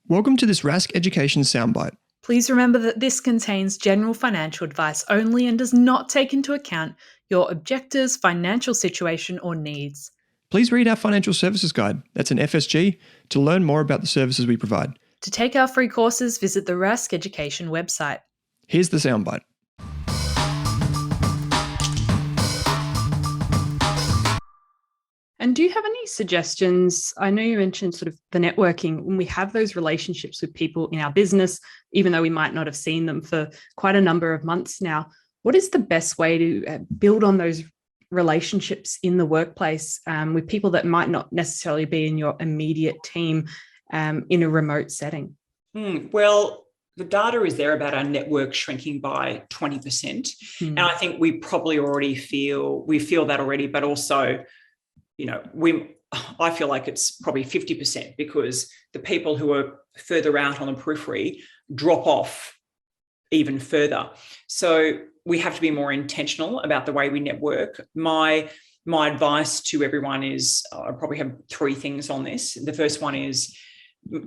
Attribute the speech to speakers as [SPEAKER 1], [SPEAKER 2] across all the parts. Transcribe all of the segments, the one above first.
[SPEAKER 1] Welcome to this Rask Education soundbite.
[SPEAKER 2] Please remember that this contains general financial advice only and does not take into account your objectives, financial situation, or needs.
[SPEAKER 1] Please read our financial services guide, that's an FSG, to learn more about the services we provide.
[SPEAKER 2] To take our free courses, visit the Rask Education website.
[SPEAKER 1] Here's the soundbite.
[SPEAKER 3] And do you have any suggestions? I know you mentioned sort of the networking, when we have those relationships with people in our business, even though we might not have seen them for quite a number of months now. What is the best way to build on those relationships in the workplace with people that might not necessarily be in your immediate team in a remote setting?
[SPEAKER 4] Well, the data is there about our network shrinking by 20%. And I think we probably already feel that already, but also, I feel like it's probably 50% because the people who are further out on the periphery drop off even further. So we have to be more intentional about the way we network. My advice to everyone is, I probably have 3 things on this. The first one is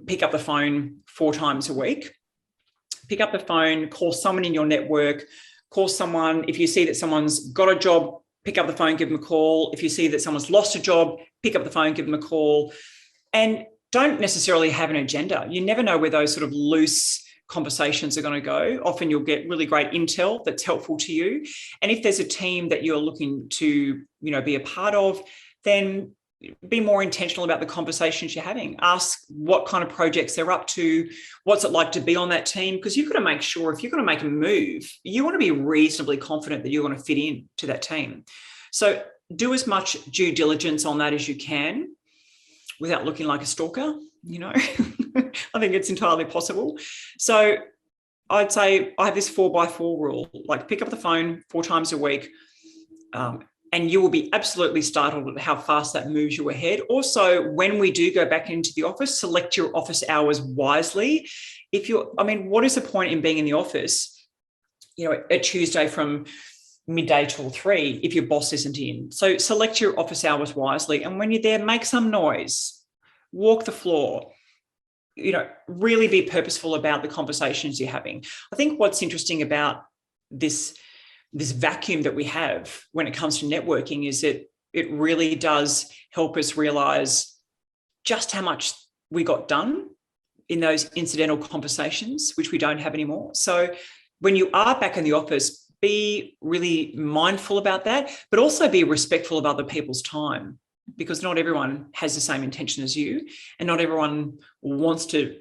[SPEAKER 4] pick up the phone 4 times a week. Pick up the phone, call someone in your network, call someone. If you see that someone's got a job, pick up the phone, give them a call. If you see that someone's lost a job, pick up the phone, give them a call. And don't necessarily have an agenda. You never know where those sort of loose conversations are going to go. Often you'll get really great intel that's helpful to you. And if there's a team that you're looking to, be a part of, then be more intentional about the conversations you're having. Ask what kind of projects they're up to, what's it like to be on that team, because you've got to make sure if you're going to make a move, you want to be reasonably confident that you're going to fit in to that team. So do as much due diligence on that as you can without looking like a stalker, I think it's entirely possible. So I'd say I have this 4x4 rule, like pick up the phone 4 times a week, and you will be absolutely startled at how fast that moves you ahead. Also, when we do go back into the office, select your office hours wisely. What is the point in being in the office, a Tuesday from midday till 3 if your boss isn't in? So select your office hours wisely. And when you're there, make some noise, walk the floor, really be purposeful about the conversations you're having. I think what's interesting about this vacuum that we have when it comes to networking is that it really does help us realize just how much we got done in those incidental conversations, which we don't have anymore. So when you are back in the office, be really mindful about that, but also be respectful of other people's time, because not everyone has the same intention as you, and not everyone wants to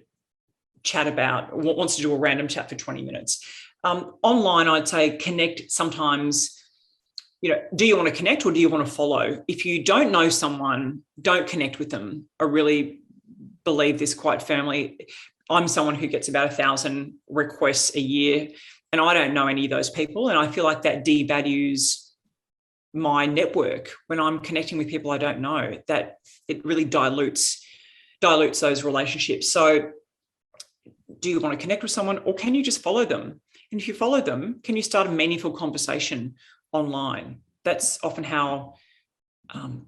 [SPEAKER 4] do a random chat for 20 minutes. Online, I'd say connect sometimes. Do you want to connect or do you want to follow? If you don't know someone, don't connect with them. I really believe this quite firmly. I'm someone who gets about 1,000 requests a year, and I don't know any of those people. And I feel like that devalues my network when I'm connecting with people I don't know. That it really dilutes those relationships. So do you want to connect with someone, or can you just follow them? And if you follow them, can you start a meaningful conversation online? That's often how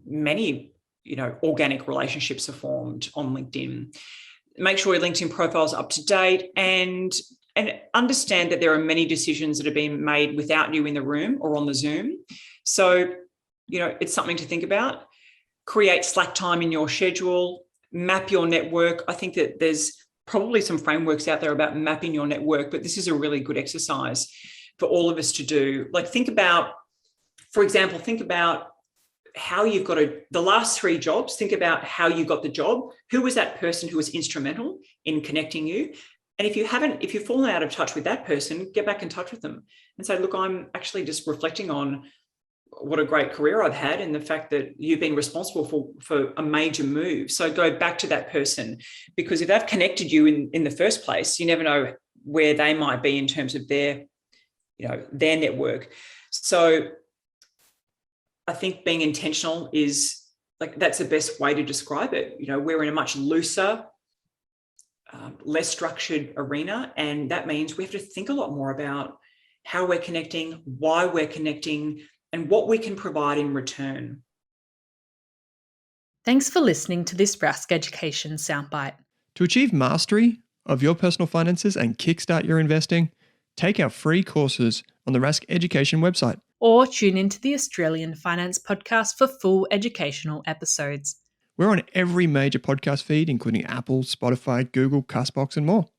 [SPEAKER 4] many, organic relationships are formed on LinkedIn. Make sure your LinkedIn profile is up to date, and understand that there are many decisions that are being made without you in the room or on the Zoom. So, it's something to think about. Create slack time in your schedule, map your network. I think that there's probably some frameworks out there about mapping your network, but this is a really good exercise for all of us to do. Like think about how you've got the last 3 jobs. Think about how you got the job. Who was that person who was instrumental in connecting you? And if you've fallen out of touch with that person, get back in touch with them and say, look, I'm actually just reflecting on what a great career I've had and the fact that you've been responsible for a major move. So go back to that person, because if they've connected you in the first place, you never know where they might be in terms of their network. So I think being intentional is that's the best way to describe it. We're in a much looser, less structured arena. And that means we have to think a lot more about how we're connecting, why we're connecting, and what we can provide in return.
[SPEAKER 2] Thanks for listening to this Rask Education soundbite.
[SPEAKER 1] To achieve mastery of your personal finances and kickstart your investing, take our free courses on the Rask Education website.
[SPEAKER 2] Or tune into the Australian Finance Podcast for full educational episodes.
[SPEAKER 1] We're on every major podcast feed, including Apple, Spotify, Google, Castbox, and more.